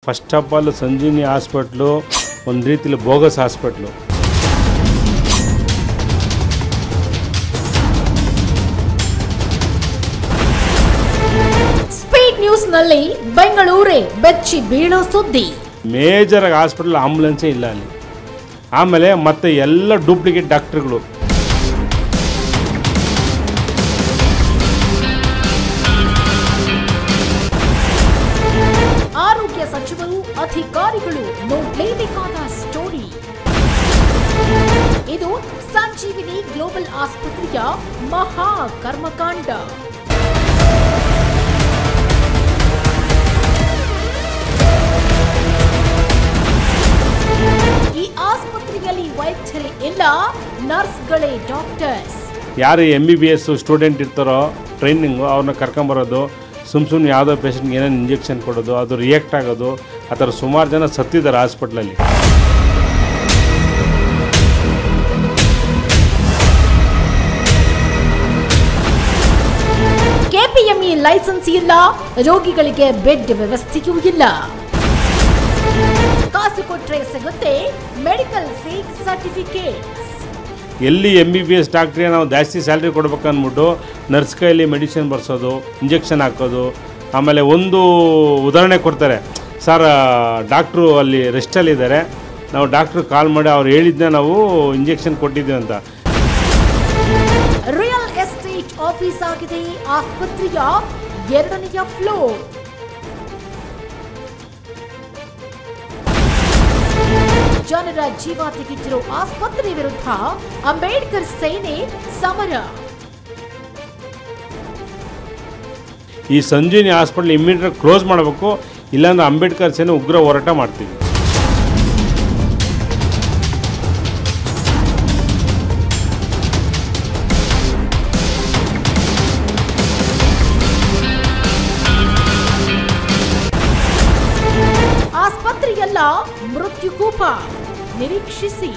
First of all Sanjeevini hospital ಒಂದು ರೀತಿಯಲ್ಲಿ bogus hospital. Speed ನ್ಯೂಸ್ನಲ್ಲಿ ಬೆಂಗಳೂರೇ ಬೆಚ್ಚಿ ಬೀಳೋ ಸುದ್ದಿ. ಮೇಜರ್ ಹಾಸ್ಪಿಟಲ್ ಆಂಬುಲೆನ್ಸೇ ಇಲ್ಲ ಅಲ್ಲಿ. ಆಮೇಲೆ ಮತ್ತೆ ಎಲ್ಲ ಡೂಪ್ಲಿಕೇಟ್ ಡಾಕ್ಟರ್ಗಳು. ಆರೋಗ್ಯ ಸಚಿವರು ಅಧಿಕಾರಿಗಳು ನೋಡ್ಲೇಬೇಕಾದ ಸ್ಟೋರಿ ಇದು. ಸಂಜೀವಿನಿ ಗ್ಲೋಬಲ್ ಆಸ್ಪತ್ರೆಯ ಮಹಾ ಕರ್ಮಕಾಂಡ. ಈ ಆಸ್ಪತ್ರೆಯಲ್ಲಿ ವೈದ್ಯರೇ ಇಲ್ಲ, ನರ್ಸ್ಗಳೇ ಡಾಕ್ಟರ್ಸ್. ಯಾರು MBBS ಸ್ಟೂಡೆಂಟ್ ಇರ್ತಾರೋ ಟ್ರೈನಿಂಗು ಅವ್ರನ್ನ ಕರ್ಕೊಂಬರೋದು, ಸುಮ್ಮನೆ ಯಾವುದೋ ಪೇಷಂಟ್ಗೆ ಏನೇನು ಇಂಜೆಕ್ಷನ್ ಕೊಡೋದು, ಅದು ರಿಯಾಕ್ಟ್ ಆಗೋದು, ಆ ಥರ ಸುಮಾರು ಜನ ಸತ್ತಿದ್ದಾರೆ ಹಾಸ್ಪಿಟ್ಲಲ್ಲಿ. KPME ಲೈಸೆನ್ಸ್ ಇಲ್ಲ, ರೋಗಿಗಳಿಗೆ ಬೆಡ್ ವ್ಯವಸ್ಥೆಯೂ ಇಲ್ಲ. ಕಾಸು ಕೊಟ್ರೆ ಸಿಗುತ್ತೆ ಮೆಡಿಕಲ್ ಫೀಸ್ ಸರ್ಟಿಫಿಕೇಟ್ಸ್. ಎಲ್ಲಿ MBBS ಡಾಕ್ಟ್ರಿಗೆ ನಾವು ಜಾಸ್ತಿ ಸ್ಯಾಲ್ರಿ ಕೊಡ್ಬೇಕಂದ್ಬಿಟ್ಟು ನರ್ಸ್ ಕೈಯಲ್ಲಿ ಮೆಡಿಸಿನ್ ಬರ್ಸೋದು, ಇಂಜೆಕ್ಷನ್ ಹಾಕೋದು. ಆಮೇಲೆ ಒಂದು ಉದಾಹರಣೆ ಕೊಡ್ತಾರೆ, ಸರ್ ಡಾಕ್ಟ್ರು ಅಲ್ಲಿ ರೆಸ್ಟಲ್ಲಿದ್ದಾರೆ, ನಾವು ಡಾಕ್ಟ್ರು ಕಾಲ್ ಮಾಡಿ ಅವ್ರು ಹೇಳಿದ್ನ ನಾವು ಇಂಜೆಕ್ಷನ್ ಕೊಟ್ಟಿದ್ದೀವಿ ಅಂತ. ರಿಯಲ್ ಎಸ್ಟೇಟ್ ಆಫೀಸ್ ಆಗಿದೆ ಆಸ್ಪತ್ರೆಯ 2ನೇ ಫ್ಲೋರ್. ಜನರ ಜೀವ ತೆಗೆದಿರೋ ಆಸ್ಪತ್ರೆ ವಿರುದ್ಧ ಅಂಬೇಡ್ಕರ್ ಸೇನೆ ಸಮರ. ಈ ಸಂಜೀವಿನಿ ಹಾಸ್ಪಿಟಲ್ ಇಮ್ಮಿಡಿಯೇಟ್ ಕ್ಲೋಸ್ ಮಾಡಬೇಕು, ಇಲ್ಲಾಂದ್ರೆ ಅಂಬೇಡ್ಕರ್ ಸೇನೆ ಉಗ್ರ ಹೋರಾಟ ಮಾಡ್ತೀವಿ. ಆಸ್ಪತ್ರೆಯಲ್ಲ ಮೃತ್ಯುಕೂಪ, ನಿರೀಕ್ಷಿಸಿ.